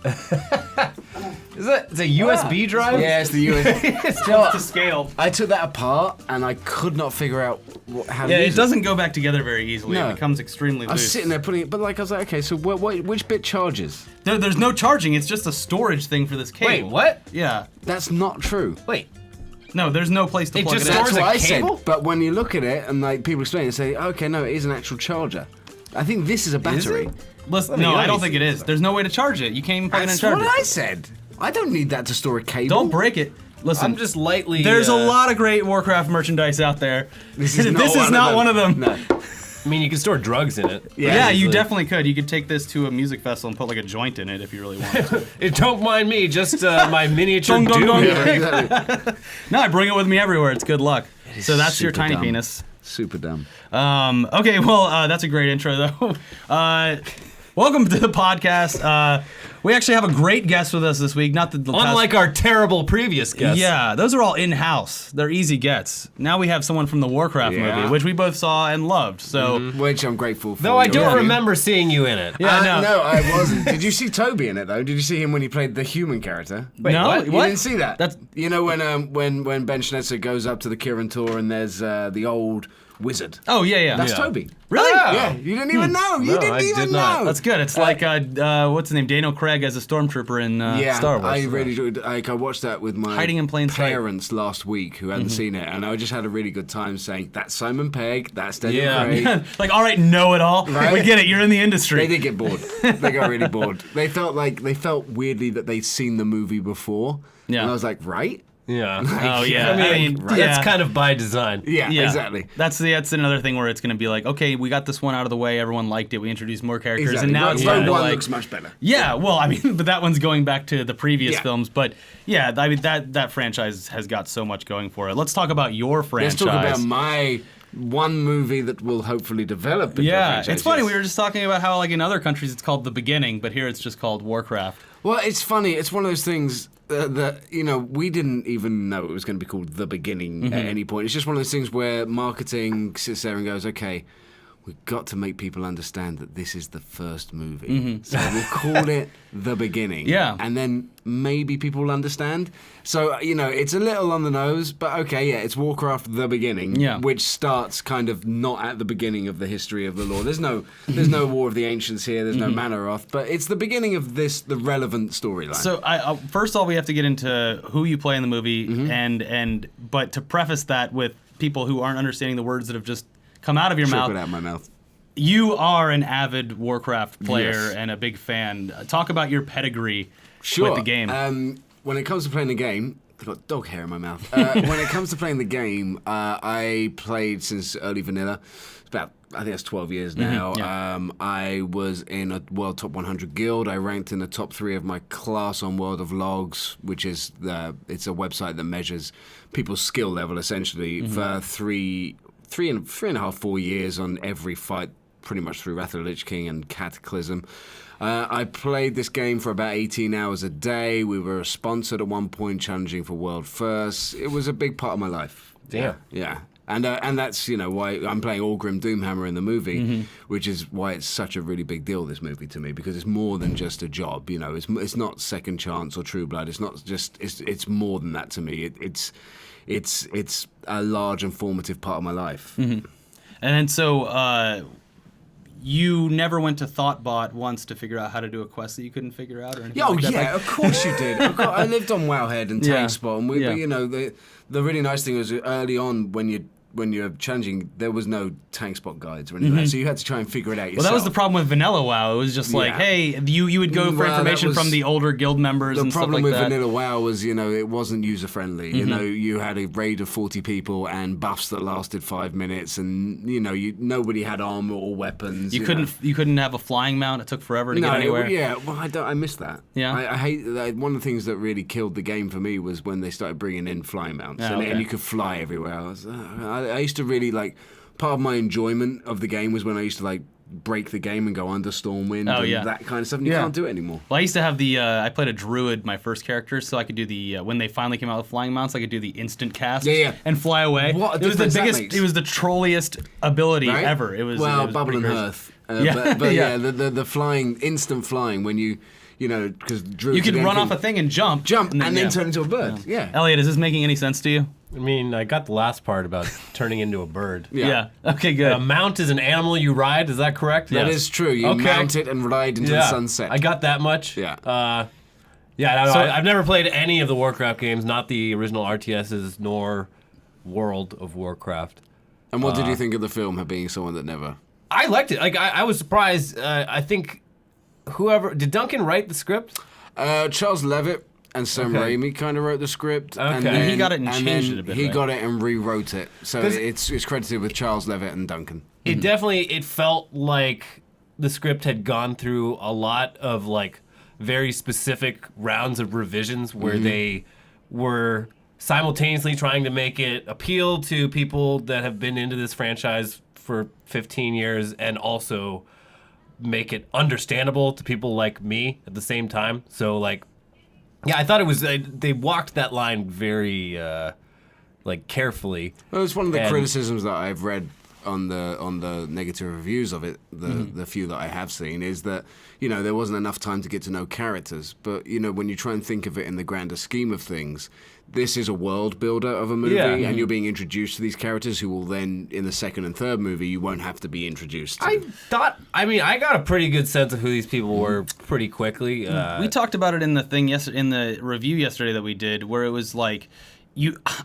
Is it? It's a USB drive? Yeah, it's the USB. It's to scale. I took that apart and I could not figure out how to Yeah, use it doesn't go back together very easily. No. It becomes extremely loose. I was sitting there putting it, but like I was like, okay, so which bit charges? There's no charging. It's just a storage thing for this Wait, cable. what? Yeah. That's not true. Wait. No, there's no place to It plug just it in. stores That's a what I cable? said. But when you look at it and like people explain it, say, okay, no, it is an actual charger. I think this is a battery. Listen, no, I don't think it is. There's no way to charge it. You can't even plug it in and That's charge what it. I said. I don't need that to store a cable. Don't break it. Listen, I'm just lightly. there's a lot of great Warcraft merchandise out there. This is not one of them. No. I mean, you can store drugs in it. Yeah, you easily. definitely could. You could take this to a music festival and put like a joint in it if you really wanted to. Don't mind me, just my miniature Dong, dong, doom dong. hammer. Yeah, exactly. No, I bring it with me everywhere. It's good luck. So that's your super tiny dumb. penis. Super dumb. Okay, well, that's a great intro, though. Welcome to the podcast. We actually have a great guest with us this week. Not the Unlike our terrible previous guests. Yeah, those are all in-house. They're easy gets. Now we have someone from the Warcraft Yeah. movie, which we both saw and loved. So Which I'm grateful for. Though I don't Yeah. remember seeing you in it. yeah, no. No, I wasn't. Did you see Toby in it though? Did you see him when he played the human character? Wait, no, what? You didn't see that? That's You know when Ben Schnetzer goes up to the Kirin Tor and there's the old wizard. oh yeah. That's Yeah. Toby. Really? Oh. Yeah, you didn't even know. You No, didn't I even did not. know. That's good. It's like what's his name? Daniel Craig as a stormtrooper in Yeah, Star Wars. I really enjoyed. Like I watched that with my Hiding in plain sight. parents last week who hadn't seen it, and I just had a really good time saying that's Simon Pegg, that's Daniel Yeah. Craig. Like, all right, know it all. Right? We get it. You're in the industry. They did get bored. They got really bored. They felt weirdly that they'd seen the movie before. Yeah. And I was like, right? Yeah. Oh yeah. I mean, Right. it's kind of by design. Yeah, Yeah, exactly. That's another thing where it's going to be like, okay, we got this one out of the way, everyone liked it, we introduced more characters, Exactly. and now it's time Rogue to One like, looks much better. yeah, well, I mean, but that one's going back to the previous Yeah. films, but yeah, I mean that franchise has got so much going for it. Let's talk about your franchise. Let's talk about my one movie that will hopefully develop into a yeah, franchise, it's funny. yes. We were just talking about how like in other countries it's called The Beginning, but here it's just called Warcraft. Well, it's funny. It's one of those things that, we didn't even know it was going to be called The Beginning at any point. It's just one of those things where marketing sits there and goes, okay, we've got to make people understand that this is the first movie. So we'll call it The Beginning. Yeah. And then maybe people will understand. So, it's a little on the nose, but okay, yeah, it's Warcraft The Beginning, Yeah. which starts kind of not at the beginning of the history of the lore. There's no War of the Ancients here, there's no Manoroth, but it's the beginning of the relevant storyline. So, first of all, we have to get into who you play in the movie, but to preface that with people who aren't understanding the words that have just come out of your Choke mouth. it out of my mouth. You are an avid Warcraft player Yes. and a big fan. Talk about your pedigree Sure. with the game. When it comes to playing the game, I've got dog hair in my mouth. When it comes to playing the game, I played since early vanilla. It's about, I think that's 12 years now. yeah. I was in a World Top 100 guild. I ranked in the top 3 of my class on World of Logs, which is it's a website that measures people's skill level essentially for three and a half, 4 years on every fight, pretty much through Wrath of the Lich King and Cataclysm. I played this game for about 18 hours a day. We were sponsored at one point, challenging for World First. It was a big part of my life. Damn. Yeah. And that's, why I'm playing Orgrim Doomhammer in the movie, which is why it's such a really big deal, this movie, to me, because it's more than just a job, It's not Second Chance or True Blood. It's not just, it's more than that to me. It's a large and formative part of my life. And then so you never went to Thoughtbot once to figure out how to do a quest that you couldn't figure out or anything Oh like that? yeah, of course you did. I lived on Wowhead and Yeah. Tankspot, and Yeah. the really nice thing was early on when you're challenging, there was no Tankspot guides or anything like that, so you had to try and figure it out yourself. Well, that was the problem with Vanilla WoW. It was just like, Yeah. hey, you would go for Well, that information was- from the older guild members The and stuff problem like with that. Vanilla WoW was, it wasn't user friendly. You had a raid of 40 people and buffs that lasted 5 minutes, and nobody had armor or weapons. You couldn't have a flying mount. It took forever to No, get anywhere. yeah. Well, I missed that. Yeah? I hate that. One of the things that really killed the game for me was when they started bringing in fly mounts, Ah, okay. and you could fly everywhere. I used to really part of my enjoyment of the game was when I used to break the game and go under Stormwind Oh, and yeah. that kind of stuff. And you Yeah. can't do it anymore. Well, I used to have I played a druid, my first character, so I could do the, when they finally came out with flying mounts, I could do the instant cast Yeah. and fly away. What a it was the difference that biggest, makes. it was the trolliest ability Right? ever. It was Bubble pretty and crazy. Hearth. Yeah. But Yeah. the flying, instant flying when you you know, because You could run off a thing and jump. and then turn into a bird. Yeah. Elliot, is this making any sense to you? I mean, I got the last part about turning into a bird. Yeah. Okay, good. A mount is an animal you ride. Is that correct? That is true. You mount it and ride into the sunset. I got that much. Yeah. Yeah, So- I've never played any of the Warcraft games, not the original RTSs nor World of Warcraft. And what did you think of the film, being someone that never... I liked it. Like I was surprised. I think did Duncan write the script? Charles Levitt and Sam Okay. Raimi kind of wrote the script. Okay. And And then, he got it and changed it a bit, He right? got it and rewrote it. So 'Cause- it's credited with Charles Levitt and Duncan. It definitely felt like the script had gone through a lot of like very specific rounds of revisions where they were simultaneously trying to make it appeal to people that have been into this franchise for 15 years and also make it understandable to people like me at the same time. So like, yeah, I thought it was they walked that line very like carefully. Well, it's one of the And- criticisms that I've read on the negative reviews of it, the few that I have seen, is that, you know, there wasn't enough time to get to know characters. But, you know, when you try and think of it in the grander scheme of things, this is a world builder of a movie, Yeah. and you're being introduced to these characters who will then, in the second and third movie, you won't have to be introduced to. I got a pretty good sense of who these people were pretty quickly. We talked about it in the thing in the review yesterday that we did, where it was like,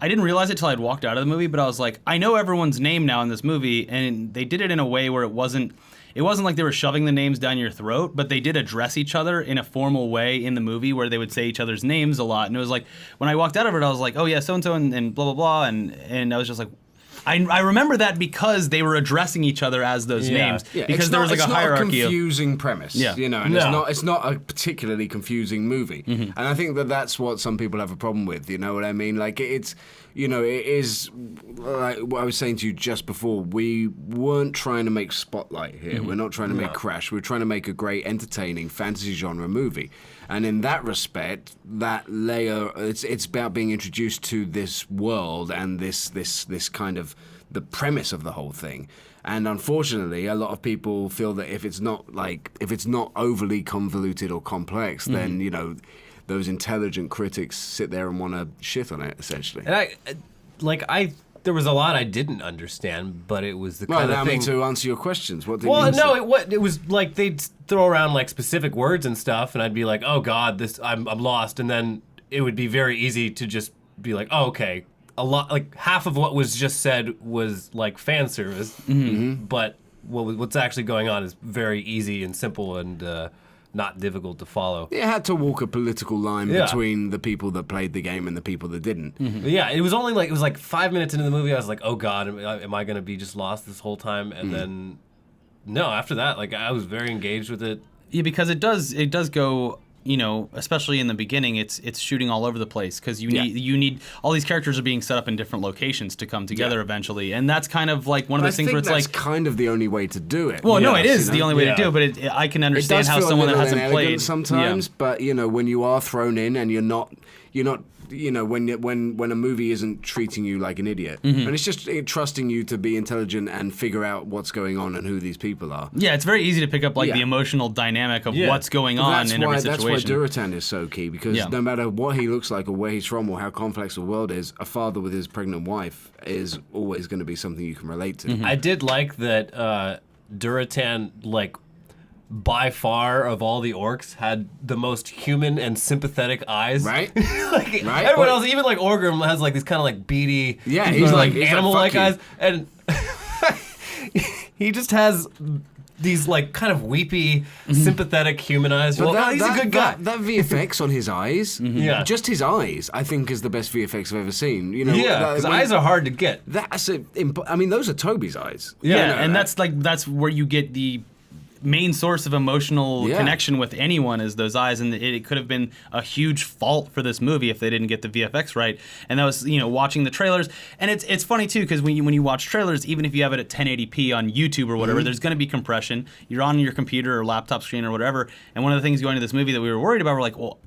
I didn't realize it till I'd walked out of the movie, but I was like, I know everyone's name now in this movie, and they did it in a way where it wasn't like they were shoving the names down your throat, but they did address each other in a formal way in the movie where they would say each other's names a lot. And it was like, when I walked out of it, I was like, oh yeah, so-and-so and blah, blah, blah. And I was just like, I remember that because they were addressing each other as those names. Yeah, because there was like a hierarchy it's not a confusing premise, Yeah. you know, and No. it's not a particularly confusing movie. And I think that's what some people have a problem with, you know what I mean? Like, it's, you know, it is, like what I was saying to you just before, we weren't trying to make Spotlight here. We're not trying to make Crash. We're trying to make a great, entertaining fantasy genre movie. And in that respect, that layer, it's about being introduced to this world and this kind of the premise of the whole thing. And unfortunately, a lot of people feel that if it's not overly convoluted or complex, then, you know, those intelligent critics sit there and want to shit on it, essentially. And there was a lot I didn't understand, but it was the Well, kind allow of me thing. to answer your questions. What did Well, you no, say? it was like they'd throw around like specific words and stuff, and I'd be like, "Oh God, I'm lost," and then it would be very easy to just be like, "Oh, okay." A lot, like half of what was just said was like fan service, but what's actually going on is very easy and simple and not difficult to follow. It had to walk a political line Yeah. between the people that played the game and the people that didn't. But yeah, it was like 5 minutes into the movie, I was like, "Oh God, am I going to be just lost this whole time?" And then, no, after that, like I was very engaged with it. Yeah, because it does go, you know, especially in the beginning, it's shooting all over the place because you need all these characters are being set up in different locations to come together eventually, and that's kind of like one of those things where it's that's like, kind of the only way to do it. well, no, it Yes, is you the know? only way Yeah. to do it, but I can It understand does how feel someone a that little hasn't inelegant played sometimes, but you know, when you are thrown in and you're not, you know, when a movie isn't treating you like an idiot, and it's just trusting you to be intelligent and figure out what's going on and who these people are. Yeah, it's very easy to pick up like Yeah. the emotional dynamic of Yeah. what's going on in every That's why situation. Duratan is so key, because Yeah. no matter what he looks like or where he's from or how complex the world is, a father with his pregnant wife is always going to be something you can relate to. I did like that Duratan, like, by far of all the orcs, had the most human and sympathetic eyes. Right? Like Right? everyone What- else, even like Orgrim has like these kind of like beady, Yeah, he's like- he's like, animal-like "Fuck you." eyes, and he just has these like kind of weepy, sympathetic human eyes. You're like, "Oh, he's a good guy." That VFX on his eyes, Yeah. just his eyes, I think is the best VFX I've ever seen. You know, Yeah, because eyes are hard to get. I mean, those are Toby's eyes. Yeah, You know, and that's where you get the main source of emotional Yeah. connection with anyone is those eyes, and it could have been a huge fault for this movie if they didn't get the VFX right. And that was, you know, watching the trailers, and it's funny too because when you watch trailers, even if you have it at 1080p on YouTube or whatever, there's going to be compression. You're on your computer or laptop screen or whatever, and one of the things going into this movie that we were worried about, we're like, well,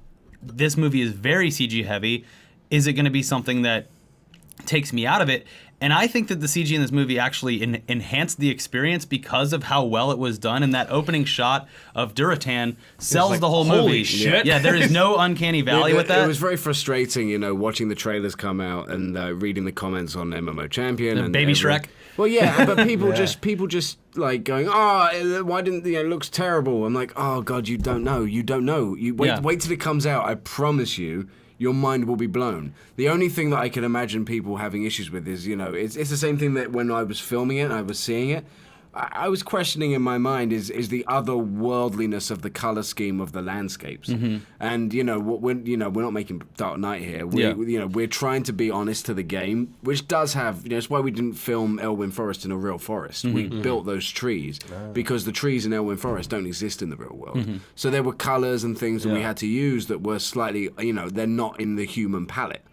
this movie is very CG heavy. Is it going to be something that takes me out of it? And I think that the CG in this movie actually enhanced the experience because of how well it was done. And that opening shot of Duratan sells like, the whole holy movie. shit. Yeah, there is no uncanny valley with that. It was very frustrating, watching the trailers come out and reading the comments on MMO Champion and Baby Shrek. Well, yeah, but people just like going, why didn't it looks terrible? I'm like, oh god, you don't know. You wait till it comes out. I promise you. Your mind will be blown. The only thing that I can imagine people having issues with is, it's the same thing that when I was filming it and I was seeing it, I was questioning in my mind is the otherworldliness of the color scheme of the landscapes. And we're not making Dark Knight here. We're trying to be honest to the game, which does have it's why we didn't film Elwyn Forest in a real forest. We built those trees because the trees in Elwyn Forest don't exist in the real world. So there were colors and things that we had to use that were slightly they're not in the human palette.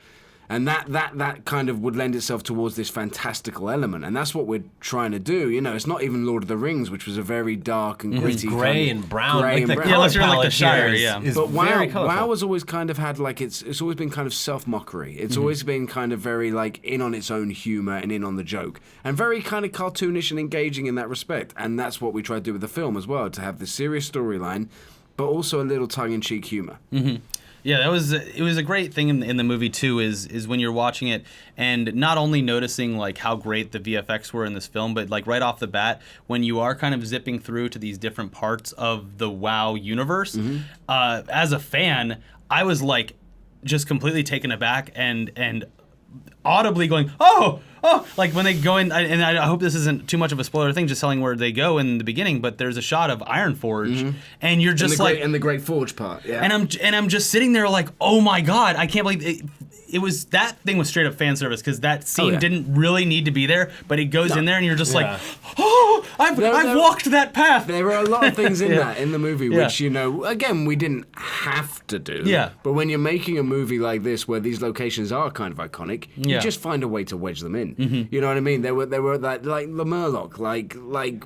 And that kind of would lend itself towards this fantastical element, and that's what we're trying to do. It's not even Lord of the Rings, which was a very dark and gritty, gray and brown. Gray and brown. Yeah, unless you're like the Shire, is But very WoW colorful. has always kind of had like it's always been kind of self-mockery. It's always been kind of very like in on its own humor and in on the joke, and very kind of cartoonish and engaging in that respect. And that's what we try to do with the film as well, to have this serious storyline, but also a little tongue-in-cheek humor. Yeah, it was a great thing in the movie too. Is when you're watching it and not only noticing like how great the VFX were in this film, but like right off the bat when you are kind of zipping through to these different parts of the WoW universe. As a fan, I was like just completely taken aback and audibly going, oh, like when they go in, and I hope this isn't too much of a spoiler thing, just telling where they go in the beginning, but there's a shot of Ironforge, and you're just and the Great Forge part, yeah. And I'm just sitting there like, oh my god, I can't believe it. It was that thing was straight up fan service because that scene didn't really need to be there, but it goes in there and you're just like, oh, I've walked that path. There are a lot of things in the movie which again we didn't have to do. Yeah. But when you're making a movie like this where these locations are kind of iconic, you just find a way to wedge them in. You know what I mean? There were that like the Murloc, like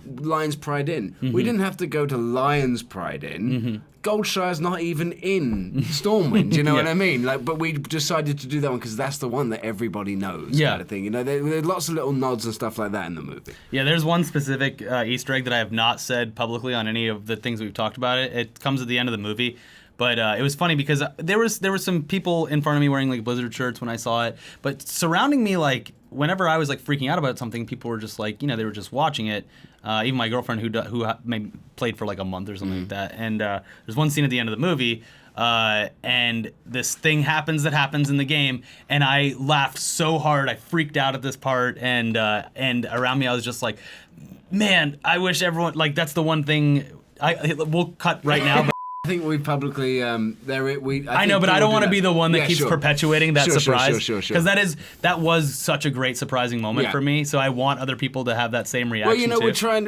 Lion's Pride Inn. We didn't have to go to Lion's Pride Inn. Goldshire's not even in Stormwind, you know what I mean? Like, but we decided to do that one because that's the one that everybody knows, kind of thing. There are lots of little nods and stuff like that in the movie. Yeah, there's one specific Easter egg that I have not said publicly on any of the things we've talked about. It comes at the end of the movie. But it was funny because there was some people in front of me wearing like Blizzard shirts when I saw it. But surrounding me, like whenever I was like freaking out about something, people were just like, they were just watching it. Even my girlfriend who maybe played for like a month or something like that. And there's one scene at the end of the movie, and this thing happens in the game, and I laughed so hard, I freaked out at this part, and around me I was just like, man, I wish everyone like that's the one thing. We'll cut right now. But I think we publicly I know, but I don't want to be the one that keeps perpetuating that surprise. Sure. Because that was such a great surprising moment for me. So I want other people to have that same reaction. Well,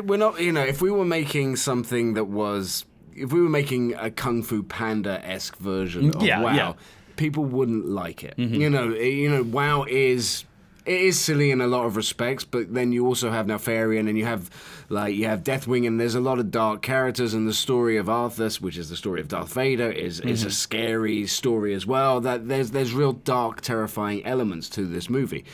we're not, if we were making something that was, if we were making a Kung Fu Panda-esque version of WoW, people wouldn't like it. WoW is. It is silly in a lot of respects, but then you also have Neltharion and you have Deathwing, and there's a lot of dark characters, and the story of Arthas, which is the story of Darth Vader, is a scary story as well. That there's real dark, terrifying elements to this movie.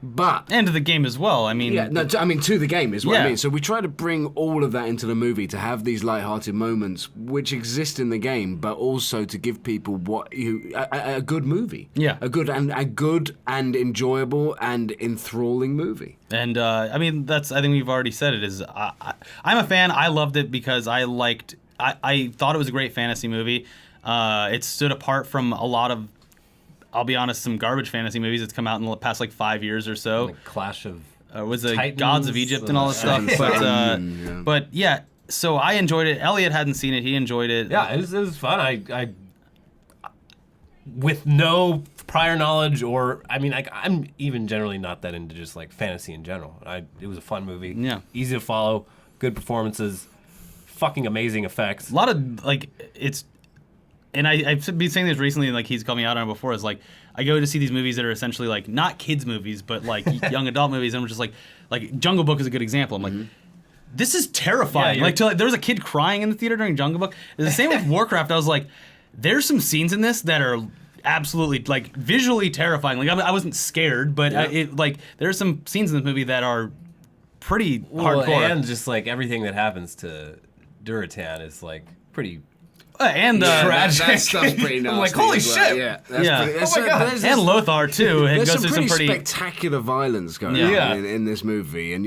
And to the game as well. I mean, to the game is what I mean. So we try to bring all of that into the movie to have these lighthearted moments which exist in the game, but also to give people a good movie, a good and enjoyable and enthralling movie. And I think we've already said it. Is I'm a fan. I loved it because I thought it was a great fantasy movie. It stood apart from a lot of, I'll be honest, some garbage fantasy movies that's come out in the past like 5 years or so. Like Clash of was the Titans, Gods of Egypt and all this stuff. But yeah, so I enjoyed it. Elliot hadn't seen it. He enjoyed it. Yeah, it was fun. I with no prior knowledge I'm even generally not that into just like fantasy in general. It was a fun movie. Yeah. Easy to follow, good performances, fucking amazing effects. A lot of like and I've been saying this recently, and like he's called me out on it before. Is like I go to see these movies that are essentially like not kids movies, but like young adult movies, and I'm just like Jungle Book is a good example. I'm like, this is terrifying. There was a kid crying in the theater during Jungle Book. It's the same with Warcraft. I was like, there's some scenes in this that are absolutely like visually terrifying. Like I wasn't scared, but there's some scenes in the movie that are pretty hardcore. And just like everything that happens to Duratan is like pretty and tragic. That stuff's pretty nasty. I'm like, holy as well. shit. Yeah. Oh my God. And Lothar too. It There's goes some through pretty spectacular violence going on in this movie, and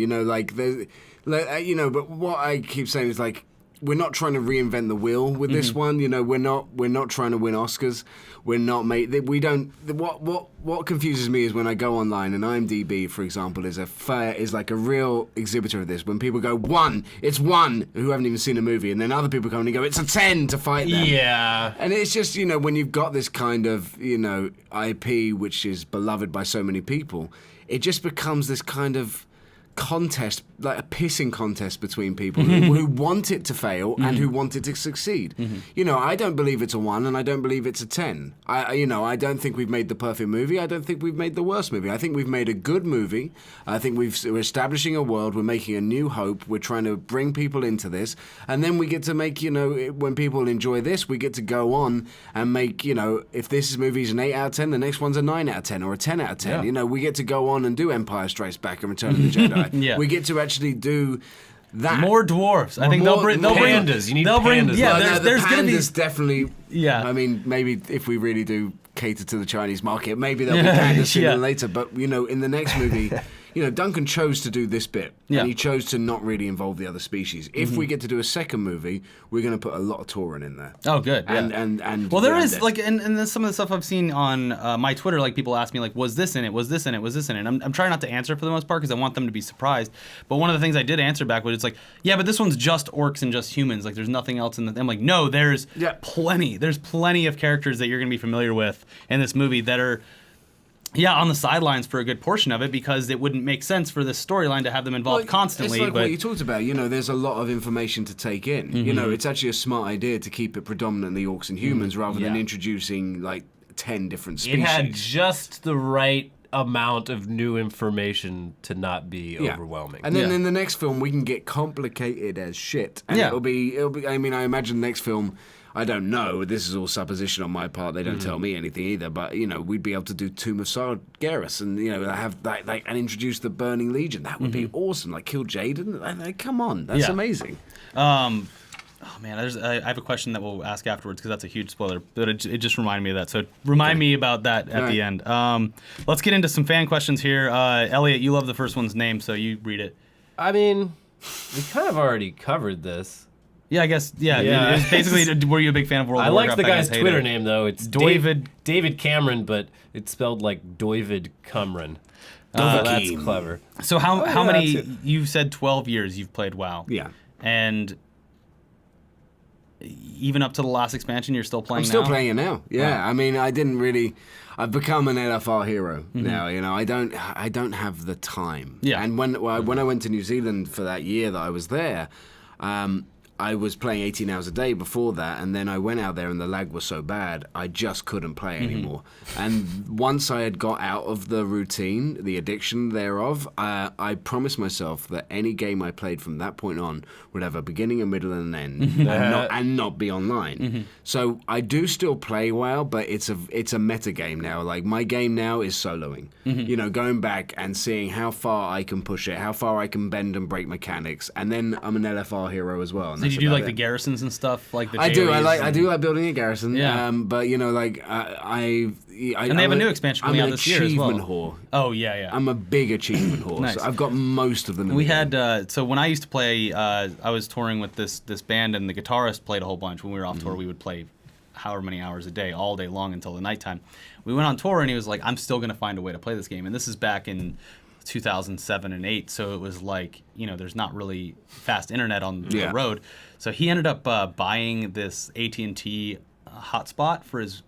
but what I keep saying is like, we're not trying to reinvent the wheel with this one. We're not trying to win Oscars. We're not we don't. What confuses me is when I go online and IMDb, for example, is like a real exhibitor of this. When people go 1, it's 1 who haven't even seen a movie, and then other people come and go, it's a 10 to fight them. Yeah. And it's just when you've got this kind of IP which is beloved by so many people, it just becomes this kind of contest, like a pissing contest between people who want it to fail and who want it to succeed. I don't believe it's a 1 and I don't believe it's a 10. I don't think we've made the perfect movie. I don't think we've made the worst movie. I think we've made a good movie. I think we're establishing a world. We're making a new hope. We're trying to bring people into this, and then we get to make when people enjoy this, we get to go on and make if this movie's an 8 out of 10, the next one's a 9 out of 10 or a 10 out of 10. Yeah. We get to go on and do Empire Strikes Back and Return of the Jedi. Yeah. We get to actually do that. More dwarves. I think they'll bring pandas. You need pandas. Yeah, there's going to be definitely. Yeah. I mean, maybe if we really do cater to the Chinese market, maybe there'll be pandas sooner than later. But in the next movie, Duncan chose to do this bit, and he chose to not really involve the other species. If we get to do a second movie, we're going to put a lot of Tauren in there. Oh, good. Yeah. And well, there is like, and then some of the stuff I've seen on my Twitter, like people ask me like, was this in it? Was this in it? Was this in it? I'm trying not to answer for the most part because I want them to be surprised. But one of the things I did answer back was it's like, yeah, but this one's just orcs and just humans. Like, there's nothing else in the. I'm like, no, there's plenty. There's plenty of characters that you're going to be familiar with in this movie that are. Yeah, on the sidelines for a good portion of it because it wouldn't make sense for this storyline to have them involved constantly. It's like what you talked about. There's a lot of information to take in. It's actually a smart idea to keep it predominantly orcs and humans rather than introducing like 10 different species. It had just the right amount of new information to not be overwhelming. And then in the next film, we can get complicated as shit. And it'll be. I mean, I imagine the next film. I don't know. This is all supposition on my part. They don't tell me anything either. But we'd be able to do Tomb of Sargeras and have that and introduce the Burning Legion. That would be awesome. Like kill Jaden. Like, come on, that's amazing. Oh man, I have a question that we'll ask afterwards because that's a huge spoiler. But it just reminded me of that. So remind me about that at the end. Let's get into some fan questions here. Elliot, you love the first one's name, so you read it. I mean, we kind of already covered this. Yeah, I guess. Yeah. It was basically, were you a big fan of World of Warcraft? I like the guy's Twitter name though. It's David Cameron, but it's spelled like Doivid Cumran. That's clever. So how many? You said 12 years you've played WoW. Yeah. And even up to the last expansion, you're still playing. I'm still playing it now. Yeah. Wow. I mean, I've become an LFR hero now. I don't have the time. Yeah. And when I went to New Zealand for that year that I was there. I was playing 18 hours a day before that, and then I went out there and the lag was so bad, I just couldn't play anymore. And once I had got out of the routine, the addiction thereof, I promised myself that any game I played from that point on would have a beginning, a middle, and an end, and not be online. So I do still play WoW, but it's a meta game now. Like, my game now is soloing. Going back and seeing how far I can push it, how far I can bend and break mechanics, and then I'm an LFR hero as well. Did you do like the garrisons and stuff, like the? I do. I do like building a garrison. Yeah. But and they have a new expansion coming out this year as well. I'm an achievement whore. Oh yeah. I'm a big achievement whore. Nice. So I've got most of them. We had so when I used to play, I was touring with this band, and the guitarist played a whole bunch. When we were off tour, we would play however many hours a day, all day long until the nighttime. We went on tour, and he was like, "I'm still gonna find a way to play this game." And this is back in 2007 and 8, so it was like, there's not really fast internet on the road. So he ended up buying this AT&T hotspot for his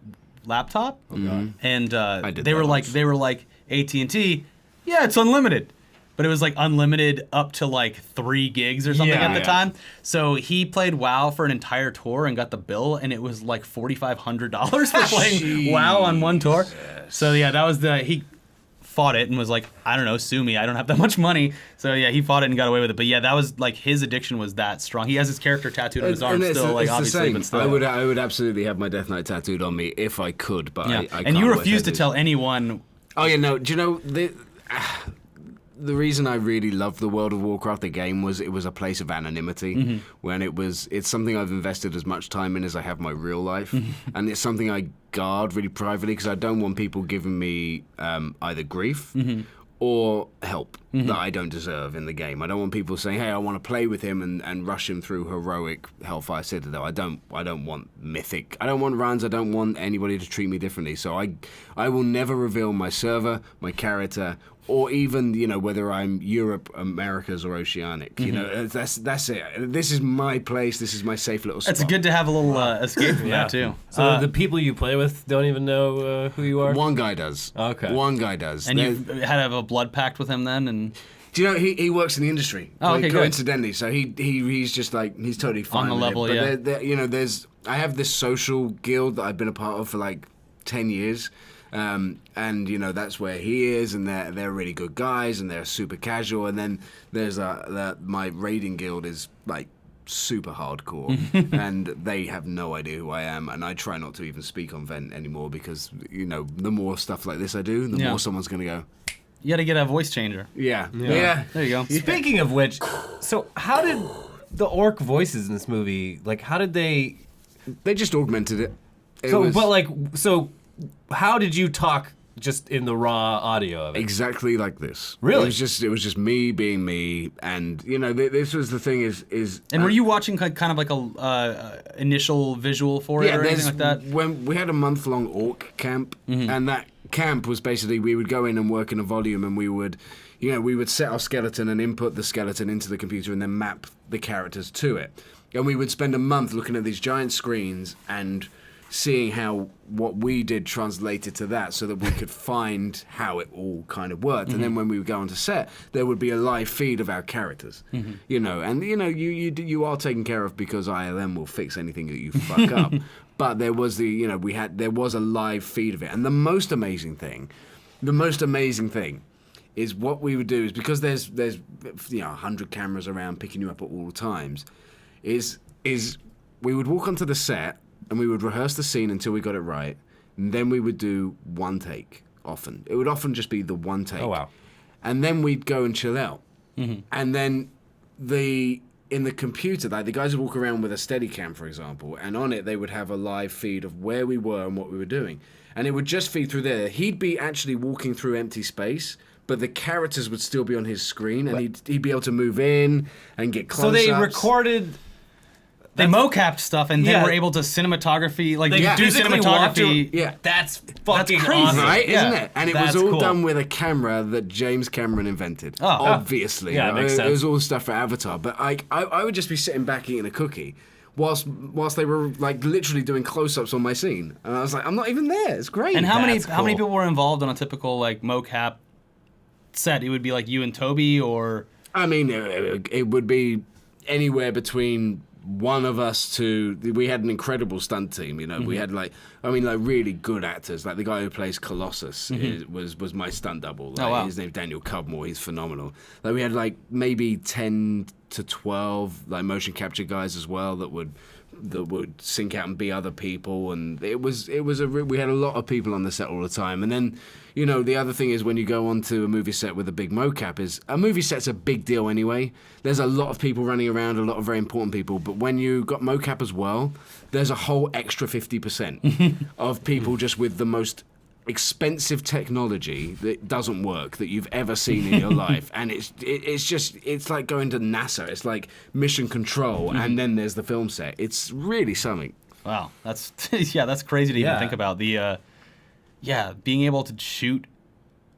laptop. Oh god. And they were like AT&T, yeah, it's unlimited. But it was like unlimited up to like 3 gigs or something at the time. So he played WoW for an entire tour and got the bill, and it was like $4,500 for playing WoW on one tour. So yeah, that was fought it and was like, I don't know, sue me. I don't have that much money. So yeah, he fought it and got away with it. But yeah, that was like his addiction was that strong. He has his character tattooed on his arm still, like obviously, but still. I would absolutely have my Death Knight tattooed on me if I could, but I can't. And you refuse to tell anyone. Oh yeah, no. Do you know the reason I really loved the World of Warcraft, the game, was it was a place of anonymity. When it's something I've invested as much time in as I have my real life, and it's something I guard really privately because I don't want people giving me either grief or help that I don't deserve in the game. I don't want people saying, "Hey, I want to play with him and rush him through heroic Hellfire Citadel." I don't want mythic. I don't want runs. I don't want anybody to treat me differently. So I will never reveal my server, my character, or even, whether I'm Europe, Americas, or Oceanic. That's it. This is my place. This is my safe little spot. It's good to have a little escape from that, too. So the people you play with don't even know who you are? One guy does. Okay. One guy does. And you had to have a blood pact with him then? And do you know, he works in the industry. Oh, okay, coincidentally. So he's just like, he's totally fine on the level, it. But I have this social guild that I've been a part of for like 10 years. And that's where he is, and they're really good guys, and they're super casual. And then there's my raiding guild is like super hardcore, and they have no idea who I am. And I try not to even speak on Vent anymore because the more stuff like this I do, the more someone's gonna go. You got to get a voice changer. Yeah. There you go. Speaking of which, so how did the orc voices in this movie? Like, how did they? They just augmented it. How did you talk just in the raw audio of it? Exactly like this. Really? It was just me being me, and this was the thing is. And were you watching kind of like a initial visual for it or anything like that? When we had a month-long orc camp, and that camp was basically we would go in and work in a volume, and we would set our skeleton and input the skeleton into the computer, and then map the characters to it, and we would spend a month looking at these giant screens and seeing how what we did translated to that so that we could find how it all kind of worked. And then when we would go onto set, there would be a live feed of our characters, and you are taken care of because ILM will fix anything that you fuck up. But there was there was a live feed of it. And the most amazing thing is what we would do is because there's 100 cameras around picking you up at all times, is we would walk onto the set and we would rehearse the scene until we got it right, and then we would do one take often. It would often just be the one take. Oh, wow. And then we'd go and chill out. And then in the computer, like the guys would walk around with a Steadicam, for example, and on it they would have a live feed of where we were and what we were doing. And it would just feed through there. He'd be actually walking through empty space, but the characters would still be on his screen, and he'd be able to move in and get close-ups. So they recorded... They mocapped stuff and then were able to cinematography, do cinematography. That's fucking crazy. awesome. Right, isn't it? And it was all cool. done with a camera that James Cameron invented. Oh. Obviously. Yeah, it makes sense. It was all stuff for Avatar. But I would just be sitting back eating a cookie whilst they were like literally doing close-ups on my scene. And I was like, I'm not even there. It's great. And how many people were involved on a typical like mocap set? It would be like you and Toby, or I mean, it would be anywhere between one of us to... We had an incredible stunt team, We had really good actors. Like the guy who plays Colossus was my stunt double. Like, oh, wow. His name's Daniel Cubmore. He's phenomenal. Like we had like maybe 10 to 12 like motion capture guys as well that would sync out and be other people, and we had a lot of people on the set all the time. And then the other thing is when you go onto a movie set with a big mocap, is a movie set's a big deal anyway. There's a lot of people running around, a lot of very important people, but when you got mocap as well, there's a whole extra 50% of people just with the most expensive technology that doesn't work that you've ever seen in your life. And it's like going to NASA. It's like mission control, and then there's the film set. It's really something. Wow, that's that's crazy to even think about. The being able to shoot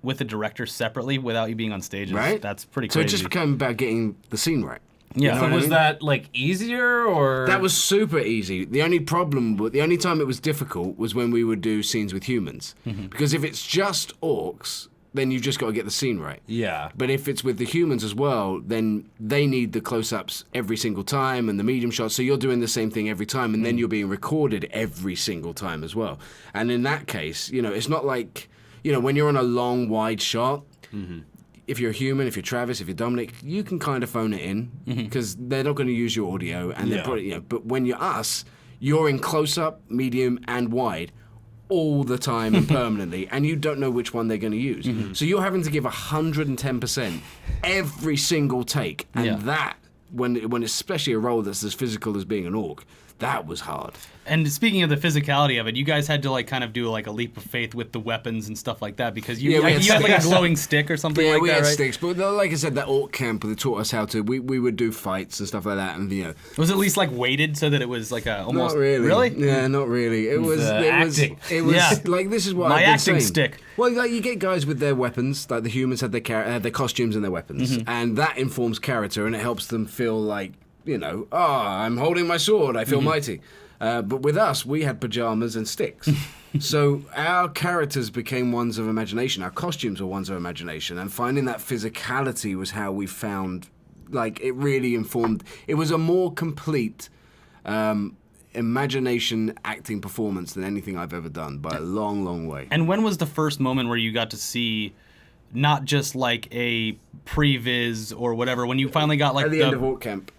with the director separately without you being on stage, that's pretty crazy. So it just became about getting the scene right. Yeah. So was that like easier, or? That was super easy. The only time it was difficult was when we would do scenes with humans. Because if it's just orcs, then you've just got to get the scene right. Yeah. But if it's with the humans as well, then they need the close-ups every single time and the medium shots. So you're doing the same thing every time, and then you're being recorded every single time as well. And in that case, it's not like... when you're on a long, wide shot, if you're human, if you're Travis, if you're Dominic, you can kind of phone it in because they're not going to use your audio, and they're probably, but when you're us, you're in close-up, medium, and wide all the time and permanently, and you don't know which one they're going to use. So you're having to give 110% every single take, and that, when especially a role that's as physical as being an orc, that was hard. And speaking of the physicality of it, you guys had to kind of do a leap of faith with the weapons and stuff like that because you had a glowing stick or something like that, we had right? sticks, but like I said, that orc camp, they taught us how to. We would do fights and stuff like that, and was it at least weighted so that it was almost not really. Really? Yeah, not really. It was acting. It was like this is what my I've been acting saying. stick. Well, you get guys with their weapons, like the humans had their costumes and their weapons, and that informs character, and it helps them feel like I'm holding my sword, I feel mighty. But with us, we had pajamas and sticks. So our characters became ones of imagination. Our costumes were ones of imagination. And finding that physicality was how we found, it really informed. It was a more complete imagination acting performance than anything I've ever done by a long, long way. And when was the first moment where you got to see not just a previs or whatever, when you finally got at the end of Orc Camp.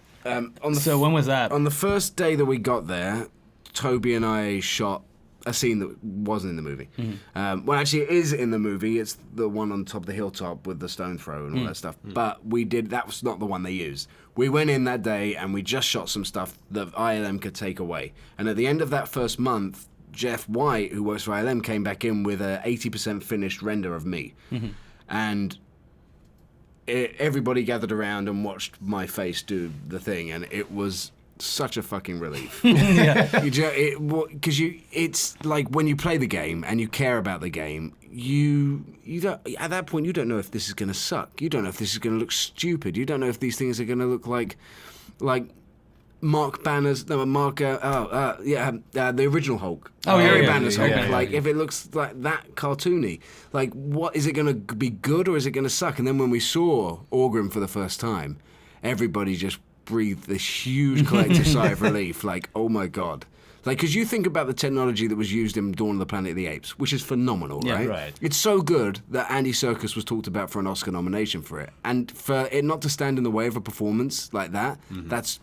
So when was that? On the first day that we got there, Toby and I shot a scene that wasn't in the movie. Well, actually, it is in the movie. It's the one on top of the hilltop with the stone throw and all that stuff. But that was not the one they used. We went in that day and we just shot some stuff that ILM could take away. And at the end of that first month, Jeff White, who works for ILM, came back in with a 80% finished render of me. And everybody gathered around and watched my face do the thing, and it was such a fucking relief. Because it's like when you play the game and you care about the game, you don't, at that point you don't know if this is going to suck. You don't know if this is going to look stupid. You don't know if these things are going to look like Mark Banner's, the original Hulk. Harry Banner's Hulk. Yeah. If it looks like that cartoony, what is it going to be good or is it going to suck? And then when we saw Orgrim for the first time, everybody just breathed this huge collective sigh of relief. Oh my God. Because you think about the technology that was used in Dawn of the Planet of the Apes, which is phenomenal, right? Right. It's so good that Andy Serkis was talked about for an Oscar nomination for it. And for it not to stand in the way of a performance like that, that's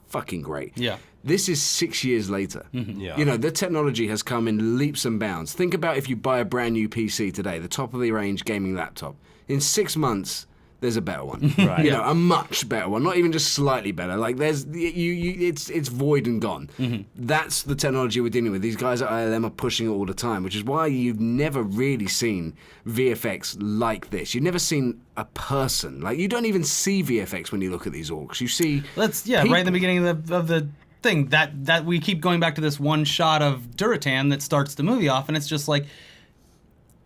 fucking great. Yeah. This is 6 years later. Yeah. The technology has come in leaps and bounds. Think about if you buy a brand new PC today, the top of the range gaming laptop. In 6 months, there's a better one. Right. A much better one. Not even just slightly better. It's void and gone. That's the technology we're dealing with. These guys at ILM are pushing it all the time, which is why you've never really seen VFX like this. You've never seen a person. You don't even see VFX when you look at these orcs. You see people. Right in the beginning of the thing that we keep going back to this one shot of Duratan that starts the movie off, and it's just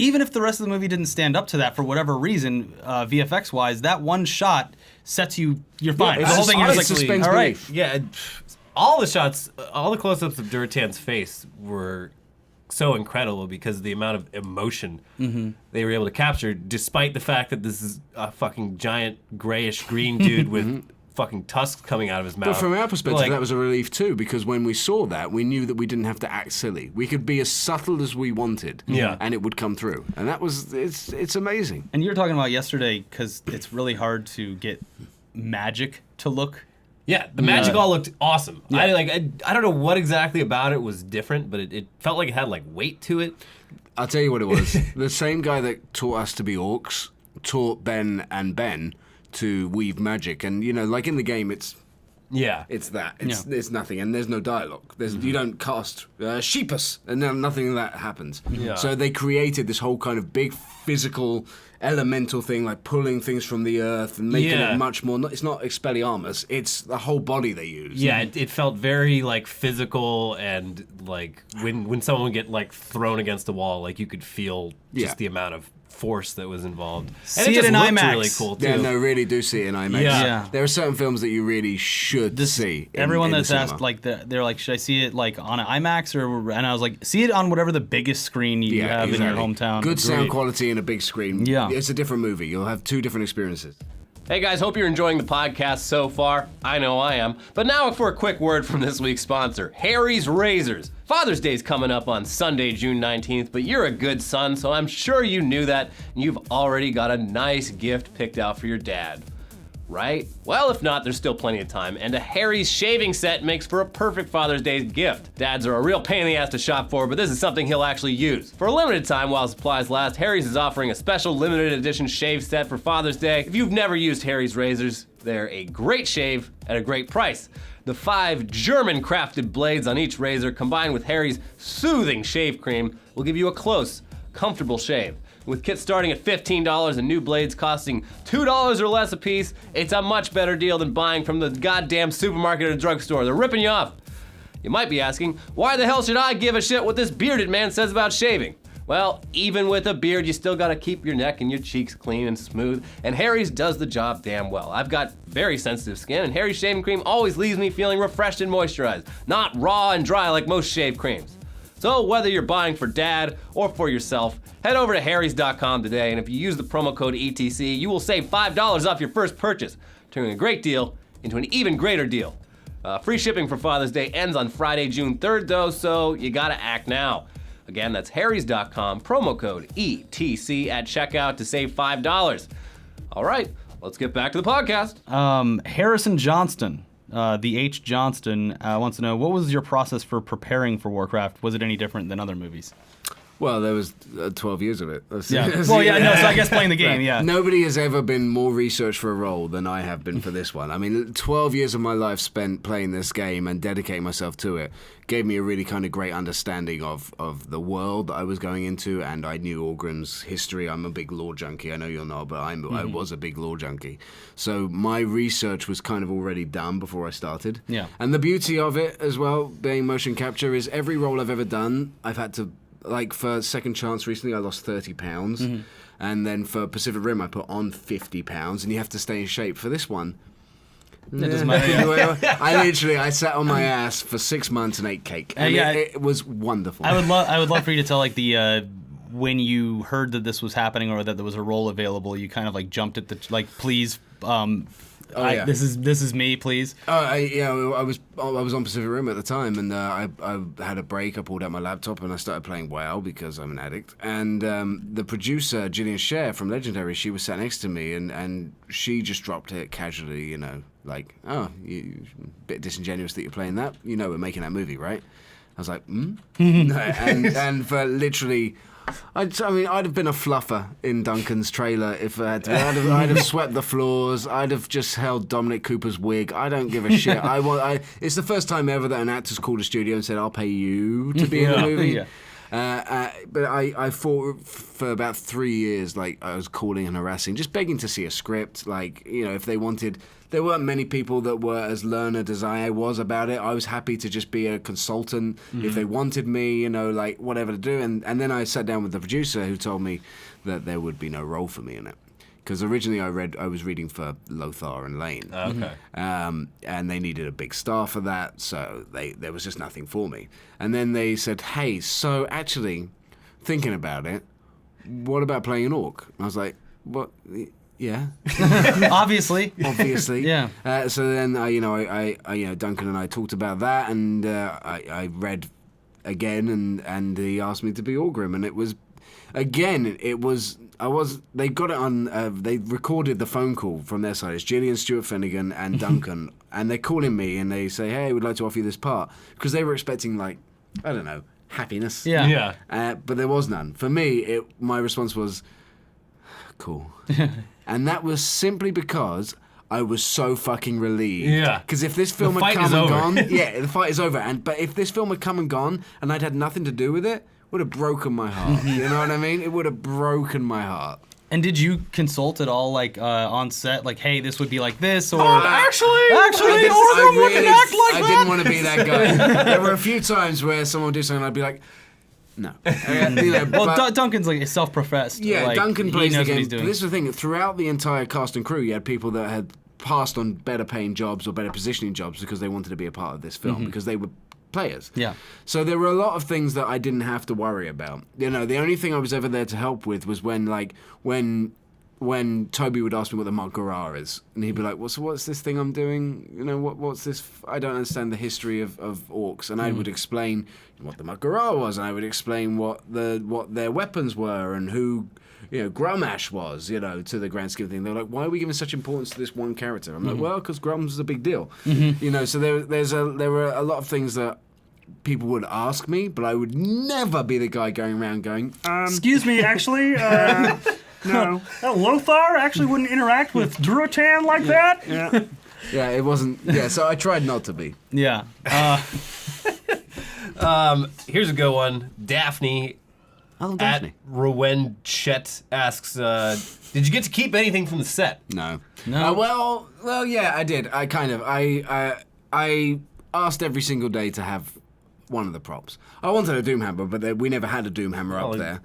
even if the rest of the movie didn't stand up to that for whatever reason, VFX wise, that one shot sets you're fine. Yeah, the whole thing is suspense all right. belief. Yeah, all the shots, all the close-ups of Duratan's face were so incredible because of the amount of emotion they were able to capture, despite the fact that this is a fucking giant grayish green dude with fucking tusks coming out of his mouth. But from our perspective, that was a relief too, because when we saw that, we knew that we didn't have to act silly. We could be as subtle as we wanted, and it would come through. And it's amazing. And you were talking about yesterday, because it's really hard to get magic to look. Yeah, the magic all looked awesome. Yeah. I don't know what exactly about it was different, but it felt like it had weight to it. I'll tell you what it was. The same guy that taught us to be orcs taught Ben and Ben to weave magic, and like in the game, it's that. It's nothing, and there's no dialogue. You don't cast sheepus, and then nothing of that happens. Yeah. So they created this whole kind of big physical, elemental thing, pulling things from the earth and making it much more. It's not Expelliarmus; it's the whole body they use. Yeah, it felt very physical, and when someone would get thrown against the wall, you could feel just the amount of force that was involved. See and it in looked IMAX. really cool too. Yeah, no, really do see it in IMAX. Yeah. There are certain films that you really should see. Everyone that's cinema. asked, they're like, should I see it on an IMAX or? And I was like, see it on whatever the biggest screen you have in your hometown. Good sound quality and a big screen. Yeah, it's a different movie. You'll have two different experiences. Hey guys, hope you're enjoying the podcast so far. I know I am. But now for a quick word from this week's sponsor, Harry's Razors. Father's Day's coming up on Sunday, June 19th, but you're a good son, so I'm sure you knew that, and you've already got a nice gift picked out for your dad. Right? Well, if not, there's still plenty of time, and a Harry's shaving set makes for a perfect Father's Day gift. Dads are a real pain in the ass to shop for, but this is something he'll actually use. For a limited time while supplies last, Harry's is offering a special limited edition shave set for Father's Day. If you've never used Harry's razors, they're a great shave at a great price. The 5 German-crafted blades on each razor, combined with Harry's soothing shave cream, will give you a close, comfortable shave. With kits starting at $15 and new blades costing $2 or less a piece, it's a much better deal than buying from the goddamn supermarket or drugstore. They're ripping you off. You might be asking, why the hell should I give a shit what this bearded man says about shaving? Well, even with a beard, you still gotta keep your neck and your cheeks clean and smooth, and Harry's does the job damn well. I've got very sensitive skin, and Harry's shaving cream always leaves me feeling refreshed and moisturized, not raw and dry like most shave creams. So whether you're buying for dad or for yourself, head over to harrys.com today, and if you use the promo code ETC, you will save $5 off your first purchase, turning a great deal into an even greater deal. Free shipping for Father's Day ends on Friday, June 3rd, though, so you gotta act now. Again, that's harrys.com, promo code ETC at checkout to save $5. All right, let's get back to the podcast. Harrison Johnston. The H. Johnston wants to know, what was your process for preparing for Warcraft? Was it any different than other movies? Well, there was 12 years of it. Yeah. Well, yeah, no, so I guess playing the game, yeah. Nobody has ever been more researched for a role than I have been for this one. I mean, 12 years of my life spent playing this game and dedicating myself to it gave me a really kind of great understanding of the world that I was going into, and I knew Orgrim's history. I'm a big lore junkie. I know you're not, but I was a big lore junkie. So my research was kind of already done before I started. Yeah. And the beauty of it as well, being motion capture, is every role I've ever done, I've had to... Like for Second Chance recently, I lost 30 pounds. And then for Pacific Rim, I put on 50 pounds. And you have to stay in shape. For this one, it doesn't matter. I sat on my ass for 6 months and ate cake. And it was wonderful. I would love for you to tell, like, the when you heard that this was happening or that there was a role available, you kind of like jumped at the, like, please, this is me, please. I was on Pacific Rim at the time, and I had a break. I pulled out my laptop and I started playing WoW because I'm an addict. And the producer, Gillian Scher from Legendary, she was sat next to me, and she just dropped it casually, you know, like, oh, you a bit disingenuous that you're playing that. You know, we're making that movie, right? I was like, and for literally. I'd have been a fluffer in Duncan's trailer if I had to. I'd have swept the floors. I'd have just held Dominic Cooper's wig. I don't give a shit. It's the first time ever that an actor's called a studio and said, "I'll pay you to be in the movie." Yeah. But I fought for about 3 years. Like, I was calling and harassing, just begging to see a script. Like, you know, if they wanted. There weren't many people that were as learned as I was about it. I was happy to just be a consultant if they wanted me, you know, like whatever to do. And then I sat down with the producer who told me that there would be no role for me in it. Because originally I was reading for Lothar and Lane. Okay. And they needed a big star for that, so there was just nothing for me. And then they said, hey, so actually, thinking about it, what about playing an orc? And I was like, what? Yeah. Obviously. Yeah. So then, Duncan and I talked about that, and I read again, and he asked me to be Orgrim, and it was, again, they got it on, they recorded the phone call from their side. It's Gillian, Stuart Finnegan, and Duncan, and they're calling me, and they say, hey, we'd like to offer you this part, because they were expecting, like, I don't know, happiness. Yeah. But there was none. For me, my response was, cool. And that was simply because I was so fucking relieved. Yeah. Because if this film had come and gone, the fight is over. But if this film had come and gone and I'd had nothing to do with it, would have broken my heart. You know what I mean? It would have broken my heart. And did you consult at all, like, on set, like, hey, this would be like this, or... Actually, Orgrim wouldn't act like that! I didn't want to be that guy. There were a few times where someone would do something and I'd be like, no. Well, Duncan's like self-professed. Yeah, like, Duncan plays the game. What he's doing. This is the thing. Throughout the entire cast and crew, you had people that had passed on better paying jobs or better positioning jobs because they wanted to be a part of this film, because they were players. Yeah. So there were a lot of things that I didn't have to worry about. You know, the only thing I was ever there to help with was when when Toby would ask me what the Margara is, and he'd be like, what's this thing I'm doing? You know, what's this? I don't understand the history of orcs. And I would explain what the Margara was, and I would explain what their weapons were, and who, you know, Grumash was, you know, to the grand scheme of things. They're like, why are we giving such importance to this one character? I'm like, well, because Grum's is a big deal. You know, so there were a lot of things that people would ask me, but I would never be the guy going around going, excuse me, actually, no. Lothar actually wouldn't interact with Durotan like that? Yeah, it wasn't. Yeah, so I tried not to be. Yeah. Here's a good one. Daphne at Rowen Chet asks, did you get to keep anything from the set? No. No. Well, yeah, I did. I asked every single day to have one of the props. I wanted a Doomhammer, but we never had a Doomhammer up there.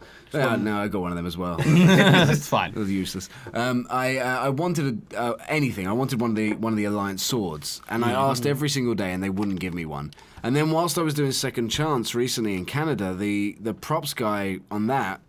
No, I got one of them as well. It's fine. It was useless. I wanted anything. I wanted one of the Alliance swords, and I asked every single day, and they wouldn't give me one. And then whilst I was doing Second Chance recently in Canada, the props guy on that,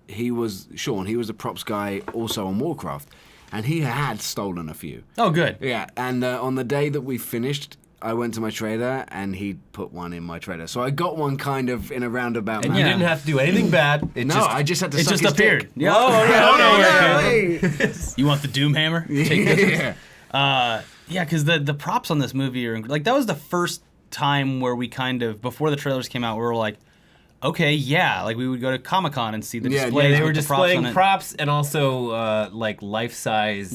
he was Sean. He was the props guy also on Warcraft, and he had stolen a few. Oh, good. Yeah, and on the day that we finished, I went to my trader, and he put one in my trader. So I got one kind of in a roundabout And manner. you didn't have to do anything bad. I just had to It suck just his appeared. dick. Yeah. Oh, yeah. Okay. You want the Doomhammer? Take this. Yeah. Yeah, because the props on this movie are like, that was the first time where we kind of, before the trailers came out, we were like, okay, yeah, like we would go to Comic-Con and see the Yeah, displays. They were with the displaying props on it. props and also like life-size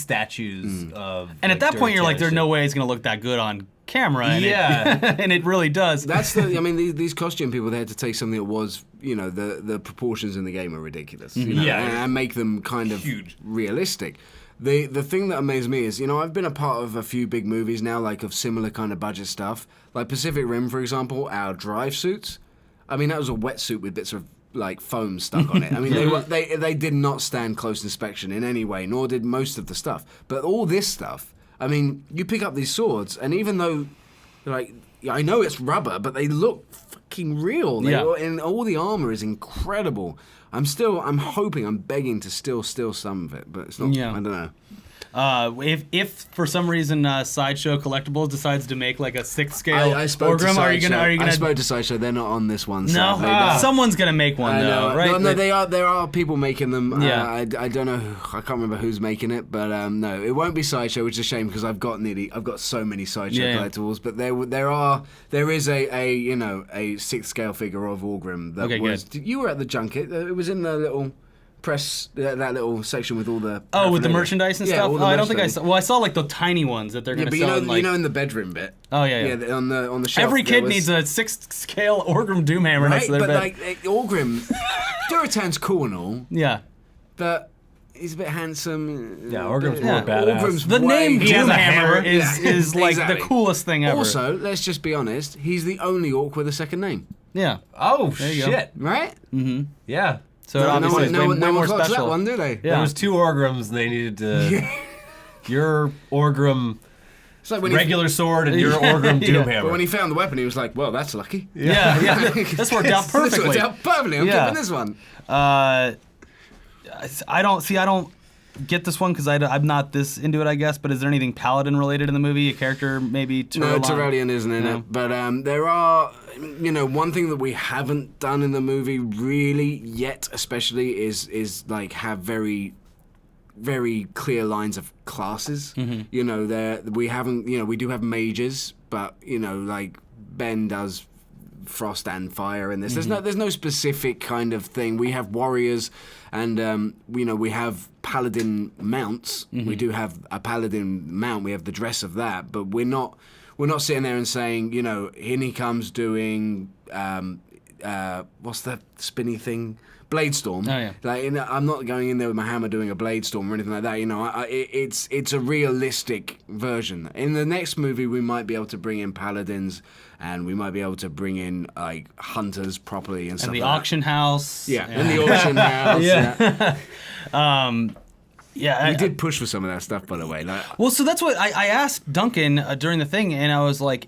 statues of. And at that point, you're like, there's no way. way it's gonna look that good on camera. And Yeah. and it really does. That's the. I mean, these costume people, they had to take something that was, you know, the proportions in the game are ridiculous, you know, Yeah. and make them kind of Huge. realistic. The thing that amazed me is, you know, I've been a part of a few big movies now, like of similar kind of budget stuff, like Pacific Rim, for example. Our drive suits. I mean, that was a wetsuit with bits of like foam stuck on it. I mean, they did not stand close inspection in any way, nor did most of the stuff. But all this stuff, I mean, you pick up these swords, and even though, like, I know it's rubber, but they look fucking real. And all the armor is incredible. I'm hoping, I'm begging to still steal some of it, but it's not. Yeah. I don't know. If for some reason Sideshow Collectibles decides to make like a 6th scale I spoke to Orgrim, Sideshow. are you gonna? I spoke to Sideshow. They're not on this one. No, sadly. someone's gonna make one I though, know. right? No, they are. There are people making them. Yeah. I don't know. I can't remember who's making it, but no, it won't be Sideshow, which is a shame because I've got so many Sideshow collectibles. But there is a you know, a 6th scale figure of Orgrim that was. Good. You were at the junket. It was in the little press, that little section with all the. Oh, with the paraphernalia. merchandise and Yeah, stuff. all the I don't think I merchandise. saw. Well, I saw like the tiny ones that they're Yeah, gonna but sell. in, like, you know, in the bedroom bit. Oh yeah. Yeah, on the shelf. Every there kid was- needs a 6th scale Orgrim Doomhammer next Right, to their but bed. like Orgrim, Durotan's cool and all, Yeah. but he's a bit handsome. Yeah, Orgrim's more badass. Orgrim's The way name He has a Doomhammer hammer. is like Exactly. the coolest thing ever. Also, let's just be honest, he's the only orc with a second name, yeah. Oh, you go. shit. right? Yeah. So it obviously is way more clocks special. that one, do they? Yeah. There was 2 Orgrims, and they needed to. Your Orgrim It's like when regular sword and your Orgrim Yeah. Doomhammer. but when he found the weapon, he was like, "Well, that's lucky." Yeah, this worked out This perfectly. worked out perfectly. I'm Yeah. keeping this one. I don't get this one because I'm not this into it, I guess. But is there anything Paladin related in the movie? A character maybe No, Tyrellian? Tyrellian isn't in No. it. But there are, you know, one thing that we haven't done in the movie really yet, especially, is like have very, very clear lines of classes. You know, we do have mages, but you know, like Ben does frost and fire in this. There's no specific kind of thing. We have warriors, and you know, we have paladin mounts. We do have a paladin mount. We have the dress of that, but we're not sitting there and saying, you know, in he comes doing what's the spinny thing? Bladestorm. Oh, yeah. Like, I'm not going in there with my hammer doing a Bladestorm or anything like that. You know, it's a realistic version. In the next movie, we might be able to bring in paladins, and we might be able to bring in like hunters properly and stuff. And the like auction house. that. Yeah, and the auction house. Yeah. Yeah, We did push for some of that stuff, by the way. Like, Well, so that's what I asked Duncan during the thing, and I was like,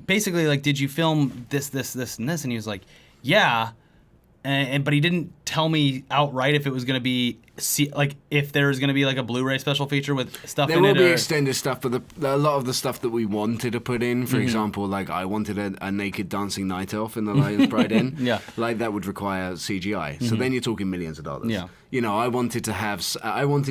basically, like, did you film this, and this? And he was like, yeah. but he didn't tell me outright if it was going to be like if there was going to be like a Blu-ray special feature with stuff There in it. will be extended stuff, but a lot of the stuff that we wanted to put in, for example, like I wanted a naked dancing night elf in the Lion's Pride Inn. Yeah. Like that would require CGI. So then you're talking millions of dollars. Yeah. You know, I wanted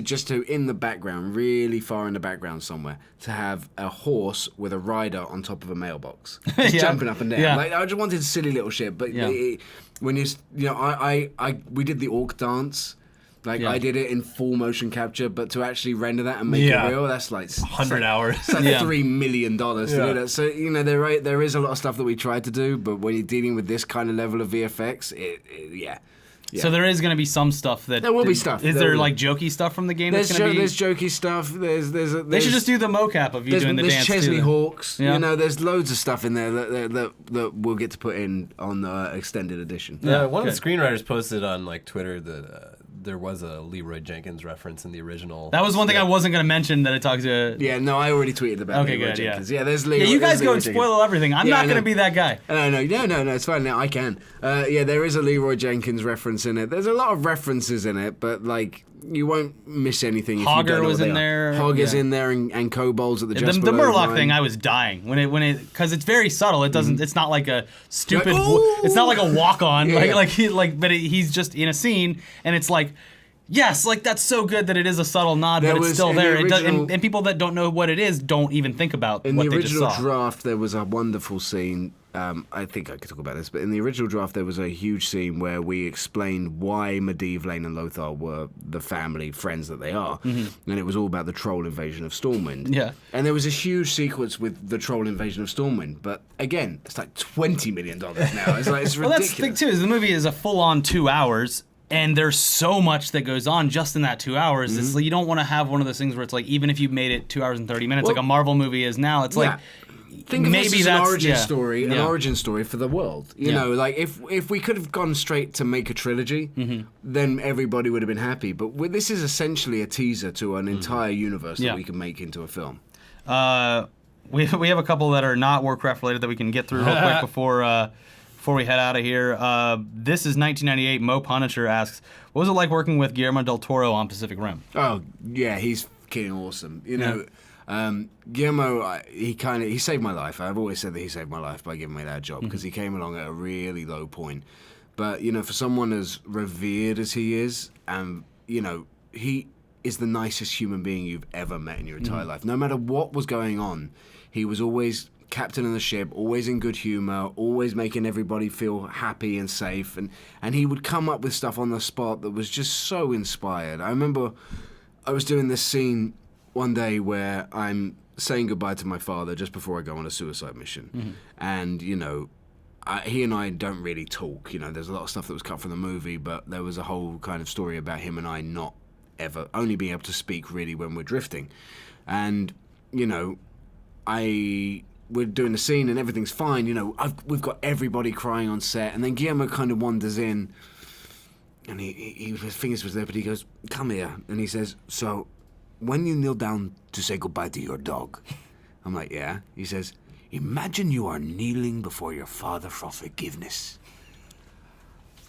just to, in the background, really far in the background somewhere, to have a horse with a rider on top of a mailbox. Just jumping up and down. Yeah. Like, I just wanted silly little shit, but when we did the orc dance. Like I did it in full motion capture, but to actually render that and make it real, that's like 100 hours. It's like $3 million to do that. So there is a lot of stuff that we tried to do, but when you're dealing with this kind of level of VFX, yeah. So there is going to be some stuff that There will be stuff. Is there like jokey stuff from the game that's going to be? There's jokey stuff. There's they should just do the mocap of you doing the dance. There's Chesley too. Hawks. Yeah. You know, there's loads of stuff in there that we'll get to put in on the extended edition. One of the screenwriters posted on like Twitter that there was a Leroy Jenkins reference in the original. That was one thing I wasn't going to mention that I talked to. Yeah, no, I already tweeted about Okay, Leroy good, Jenkins. yeah. Yeah, there's Leroy. Yeah, you guys there's go Leroy and Jenkins. spoil everything. I'm not going to be that guy. No, it's fine. Now I can. Yeah, there is a Leroy Jenkins reference in it. There's a lot of references in it, but like you won't miss anything. If you Hogger don't know was what they in are. there. Hogger's Yeah. in there, and kobolds at the just The below Murloc mine. thing, I was dying when it because it's very subtle. It doesn't. It's not like a stupid. Like, ooh! It's not like a walk on. Yeah. He's just in a scene, and it's like. Yes, like that's so good that it is a subtle nod, There but it's was- still in the there. original- And people that don't know what it is don't even think about In what the they just original saw. draft, there was a wonderful scene. I think I could talk about this, but in the original draft, there was a huge scene where we explained why Medivh, Lane, and Lothar were the family friends that they are, and it was all about the troll invasion of Stormwind. Yeah. And there was a huge sequence with the troll invasion of Stormwind, but again, it's like $20 million now. It's like it's ridiculous. Well, that's the thing too. Is the movie is a full-on 2 hours. And there's so much that goes on just in that 2 hours. It's like you don't want to have one of those things where it's like even if you made it 2 hours and 30 minutes, Well, like a Marvel movie is now, it's like think of maybe this as that's an origin story for the world. You know, like if we could have gone straight to make a trilogy, then everybody would have been happy. But this is essentially a teaser to an entire universe that we can make into a film. We have a couple that are not Warcraft related that we can get through real quick before we head out of here. This is 1998. Mo Punisher asks, what was it like working with Guillermo del Toro on Pacific Rim? Oh, yeah, he's fucking awesome. You know, Guillermo, he saved my life. I've always said that he saved my life by giving me that job because he came along at a really low point. But, you know, for someone as revered as he is, you know, he is the nicest human being you've ever met in your entire life. No matter what was going on, he was always captain of the ship, always in good humor, always making everybody feel happy and safe, and he would come up with stuff on the spot that was just so inspired. I remember I was doing this scene one day where I'm saying goodbye to my father just before I go on a suicide mission, and you know, he and I don't really talk. You know, there's a lot of stuff that was cut from the movie, but there was a whole kind of story about him and I not ever only being able to speak really when we're drifting, and you know, we're doing the scene and everything's fine, you know, we've got everybody crying on set, and then Guillermo kind of wanders in, and his fingers was there, but he goes, come here, and he says, so, when you kneel down to say goodbye to your dog, I'm like, yeah, he says, imagine you are kneeling before your father for forgiveness.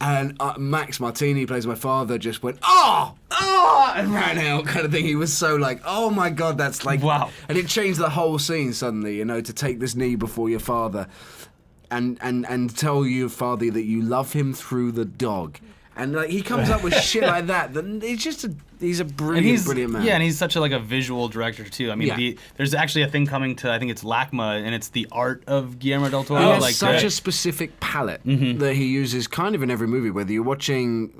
And Max Martini plays my father, just went, oh, and ran out kind of thing. He was so like, oh my God, that's like, wow. And it changed the whole scene suddenly, you know, to take this knee before your father and tell your father that you love him through the dog. And like he comes up with shit like that. He's a brilliant man. Yeah, and he's such a visual director too. I mean, there's actually a thing coming to, I think it's LACMA, and it's the art of Guillermo del Toro. He has such a specific palette that he uses kind of in every movie. Whether you're watching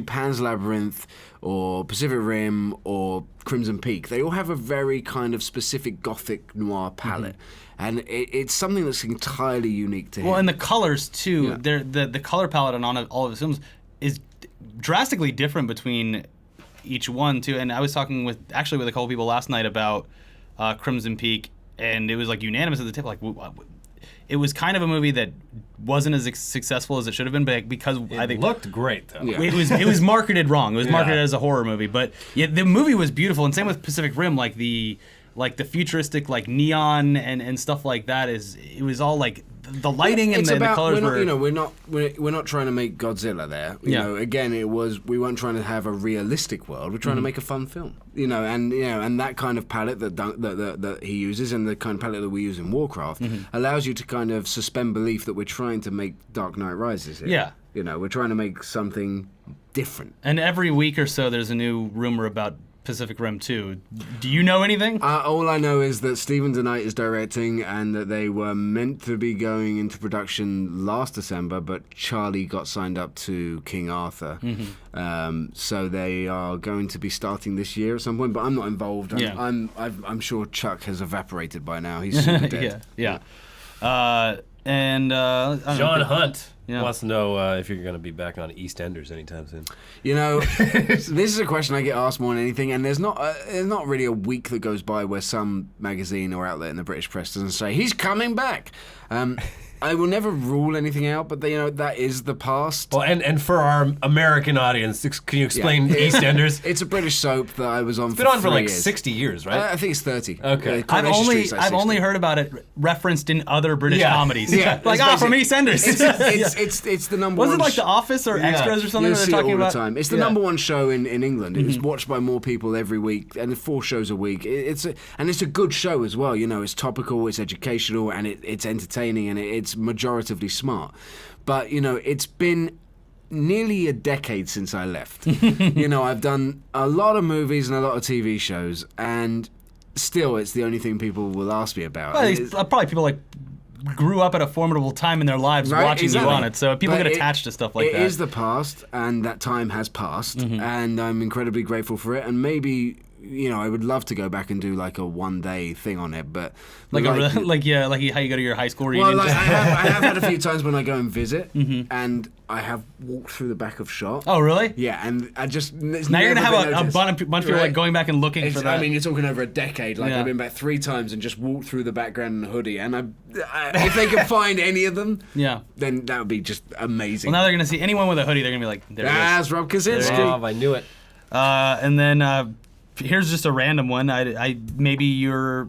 Pan's Labyrinth or Pacific Rim or Crimson Peak, they all have a very kind of specific gothic noir palette. And it's something that's entirely unique to him. Well, and the colors too. Yeah. The color palette on all of his films is drastically different between each one too. And I was talking with a couple people last night about Crimson Peak, and it was like unanimous at the table. Like it was kind of a movie that wasn't as successful as it should have been, but because I think looked great though. Yeah. It was marketed wrong. It was marketed as a horror movie, but the movie was beautiful. And same with Pacific Rim, like the like the futuristic like neon and stuff like that it was all like the lighting and the colors were. We're not trying to make Godzilla there. You know, again, we weren't trying to have a realistic world. We're trying to make a fun film. And that kind of palette that he uses and the kind of palette that we use in Warcraft allows you to kind of suspend belief that we're trying to make Dark Knight Rises here. Yeah. We're trying to make something different. And every week or so, there's a new rumor about Pacific Rim 2. Do you know anything? All I know is that Stephen DeKnight is directing and that they were meant to be going into production last December, but Charlie got signed up to King Arthur. So they are going to be starting this year at some point, but I'm not involved. I'm sure Chuck has evaporated by now. He's super dead. Yeah. John Hunt wants to know if you're going to be back on EastEnders anytime soon. This is a question I get asked more than anything, and there's not really a week that goes by where some magazine or outlet in the British press doesn't say he's coming back. I will never rule anything out, but that is the past. Well, and for our American audience, can you explain EastEnders? It's a British soap that I was on. It's been on for like years. 60 years, right? I think it's 30. Okay. I've only heard about it referenced in other British comedies. Yeah, like from EastEnders. It's the number one. Was it like The Office or Extras or something? You see it all about? the time. It's the number one show in England. It was watched by more people every week, and 4 shows a week. It's a good show as well. It's topical, it's educational, and it's entertaining, and it's majoritively smart. But it's been nearly a decade since I left. I've done a lot of movies and a lot of TV shows, and still it's the only thing people will ask me about. Well, probably people like grew up at a formidable time in their lives watching you on it, so people get attached to stuff like that. It is the past, and that time has passed, and I'm incredibly grateful for it, and maybe I would love to go back and do like a one-day thing on it, but like how you go to your high school reunion. Well, I have had a few times when I go and visit, and I have walked through the back of shot. Oh, really? Yeah, and I just now you're gonna have a bunch of people like going back and looking for that. I mean, you're talking over a decade. Like I've been back 3 times and just walked through the background in a hoodie, and if they can find any of them, then that would be just amazing. Well, now they're gonna see anyone with a hoodie. They're gonna be like, "That's Rob Kazinsky." Oh, I knew it. And then. Here's just a random one. I maybe you're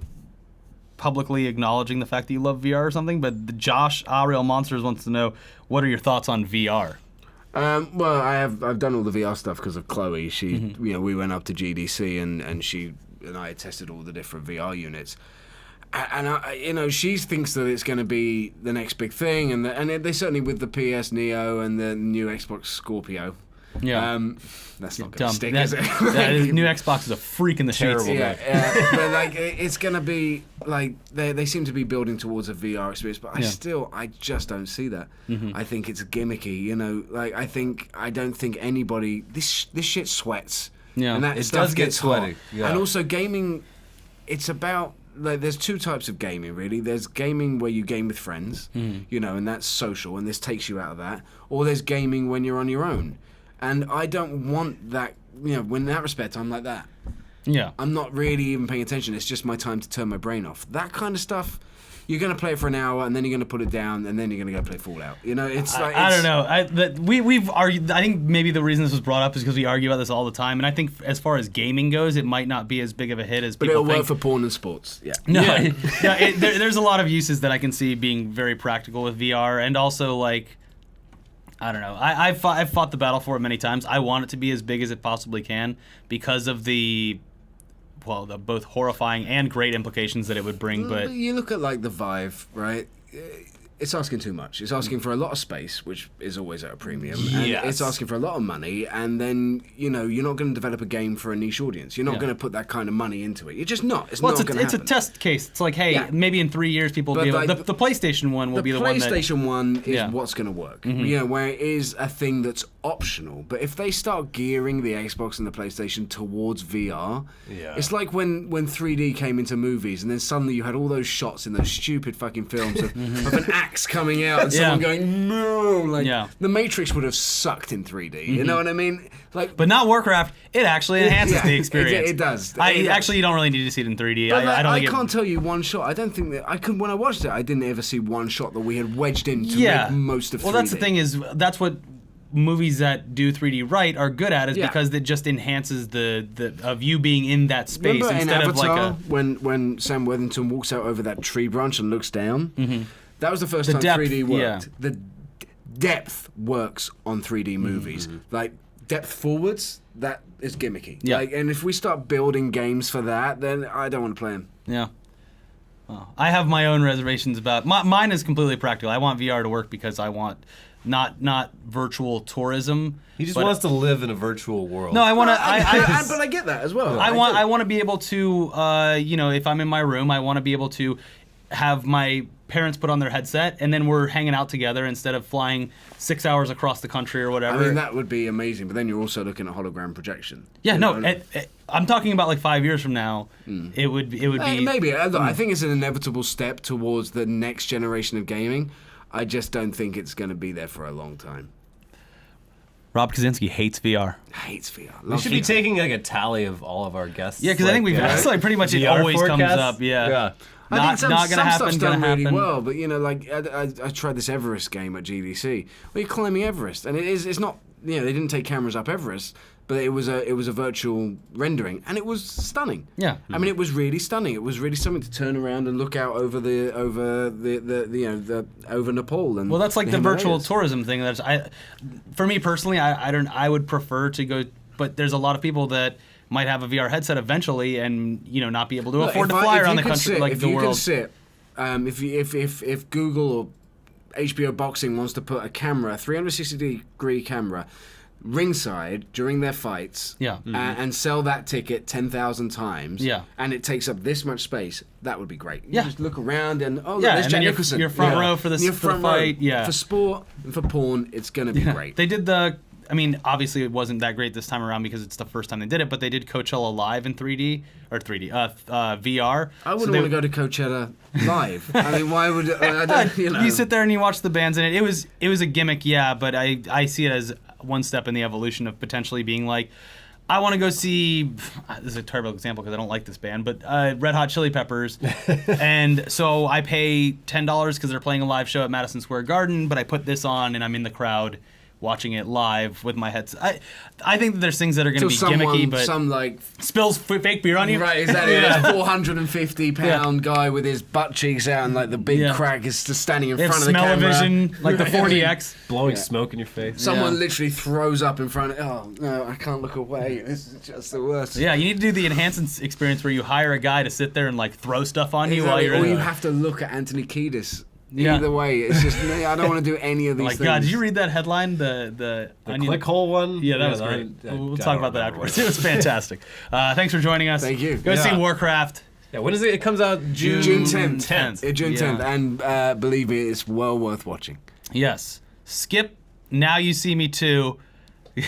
publicly acknowledging the fact that you love VR or something, but Josh Ariel Monsters wants to know, what are your thoughts on VR? Well, I've done all the VR stuff because of Chloe. She, we went up to GDC and she and I tested all the different VR units. And she thinks that it's going to be the next big thing, and they certainly with the PS Neo and the new Xbox Scorpio. Yeah, that's not going to stick, is it? That new Xbox is a freak in the sheets. Yeah, but like it's going to be like they seem to be building towards a VR experience, but I just don't see that. I think it's gimmicky, like I don't think anybody this shit sweats. Yeah, and that it stuff does get gets sweaty. hot. Yeah. And also gaming, it's about. Like, there's 2 types of gaming, really. There's gaming where you game with friends, and that's social, and this takes you out of that. Or there's gaming when you're on your own. And I don't want that, in that respect, I'm like that. Yeah. I'm not really even paying attention. It's just my time to turn my brain off. That kind of stuff, you're going to play it for an hour, and then you're going to put it down, and then you're going to go play Fallout. It's like... I don't know. We've argued... I think maybe the reason this was brought up is because we argue about this all the time, and I think as far as gaming goes, it might not be as big of a hit as people think. But it'll work for porn and sports. Yeah. No, there's a lot of uses that I can see being very practical with VR, and also, like... I don't know. I've fought the battle for it many times. I want it to be as big as it possibly can because of the both horrifying and great implications that it would bring. But you look at like the Vive, right? It's asking too much. It's asking for a lot of space, which is always at a premium. Yes. And it's asking for a lot of money, and then, you're not going to develop a game for a niche audience. You're not going to put that kind of money into it. You're just not. It's not going to happen. It's a test case. It's like, hey, maybe in 3 years people will be able... The PlayStation one will be the one that... The PlayStation one is what's going to work. Where it is a thing that's optional. But if they start gearing the Xbox and the PlayStation towards VR, it's like when 3D came into movies, and then suddenly you had all those shots in those stupid fucking films of an axe coming out and someone going, no! The Matrix would have sucked in 3D. You know what I mean? But not Warcraft. It actually enhances the experience. It does. Actually, you don't really need to see it in 3D. But I can't tell you one shot. I don't think that I could. When I watched it, I didn't ever see one shot that we had wedged in to make most of 3D. Well, that's the thing is, that's what movies that do 3D right are good at is Yeah. because it just enhances the of you being in that space Remember in instead of like Avatar, a when Sam Worthington walks out over that tree branch and looks down? That was the first time depth, 3D worked. yeah. The depth works on 3D movies. Like, depth forwards, that is gimmicky. Yeah. Like, and if we start building games for that, then I don't want to play them. yeah. Well, I have my own reservations about mine is completely practical. I want VR to work because I want not virtual tourism. He just but- wants to live in a virtual world. No, I want to. But I get that as well. I do. want to be able to, if I'm in my room, I want to be able to have my parents put on their headset and then we're hanging out together instead of flying 6 hours across the country or whatever. I mean, that would be amazing, but then you're also looking at hologram projection. Yeah, You no, know? I'm talking about like 5 years from now. It would be Maybe. I think it's an inevitable step towards the next generation of gaming. I just don't think it's going to be there for a long time. Rob Kazinsky hates VR. Hates VR. We should be taking like a tally of all of our guests. Yeah, because I think we've that's like pretty much it VR always comes forecasts. up. Yeah. Yeah. I think not gonna happen. stuff's Gonna done really happen. well, but like I tried this Everest game at GDC. Well, you're climbing Everest, and it's not they didn't take cameras up Everest, but it was a virtual rendering, and it was stunning. Yeah. I mean, it was really stunning. It was really something to turn around and look out over over Nepal and. Well, that's like the virtual Himalayas. tourism thing. For me personally, I would prefer to go, but there's a lot of people that might have a VR headset eventually and not be able to afford to fly around the country like the world. If Google or HBO Boxing wants to put a camera, 360-degree camera, ringside during their fights, Yeah. and sell that ticket 10,000 times, Yeah. and it takes up this much space, that would be great. You Yeah. just look around and there's and Jack then Nicholson. you're front row for the You're for the front row. fight. Yeah. For sport and for porn, it's gonna be great. They did obviously it wasn't that great this time around because it's the first time they did it, but they did Coachella live in 3D or VR. I wouldn't want to go to Coachella live. I mean, why would I don't, You sit there and you watch the bands, and it was a gimmick, yeah, but I see it as one step in the evolution of potentially being like, I want to go see. This is a terrible example because I don't like this band, but Red Hot Chili Peppers, and so I pay $10 because they're playing a live show at Madison Square Garden, but I put this on and I'm in the crowd watching it live with my headset. I think that there's things that are going to be gimmicky, but some like spills fake beer on you. right, exactly. Yeah. This 450-pound guy with his butt cheeks out and like the big Yeah. crack is just standing in They have front of the camera. smell-o-vision, like the 40X. Blowing smoke in your face. Someone Yeah. literally throws up in front of. Oh no, I can't look away. This is just the worst. Yeah, you need to do the enhanced experience where you hire a guy to sit there and like throw stuff on you while Exactly. you're Or in you it. have to look at Anthony Kiedis. Yeah. Either way, it's just I don't want to do any of these Like, things. God, did you read that headline? The The onion- click hole one? Yeah, that was I- great. I We'll don't talk about that remember afterwards. what It was fantastic. Thanks for joining us. Thank you. Go Yeah. see Warcraft. Yeah, when is it? It comes out June June 10th. 10th. June Yeah. 10th, and believe me, it's well worth watching. Yes. Skip Now You See Me Too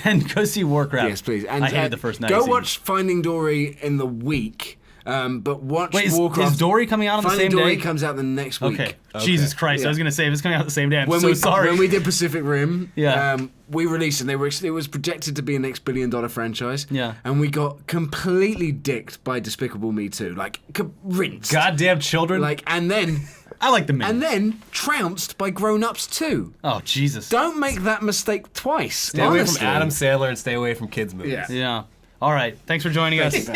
and go see Warcraft. Yes, please. And I hated the first Now Go You See Me. watch Finding Dory in the week, but watch Wait, Warcraft. is Dory coming out on the Finding same Dory day? comes out the next week. Okay. Jesus Christ. Yeah. I was going to say, if it's coming out the same day, I'm When so sorry. When we did Pacific Rim, Yeah. we released, and it was projected to be a next billion-dollar franchise. Yeah. And we got completely dicked by Despicable Me 2, like rinsed. Goddamn children. And then I like the man. and then trounced by Grown Ups 2. Oh, Jesus. Don't make that mistake twice. stay away from honestly. Adam Sandler and stay away from kids movies. Yeah. Yeah. All right. Thanks for joining us.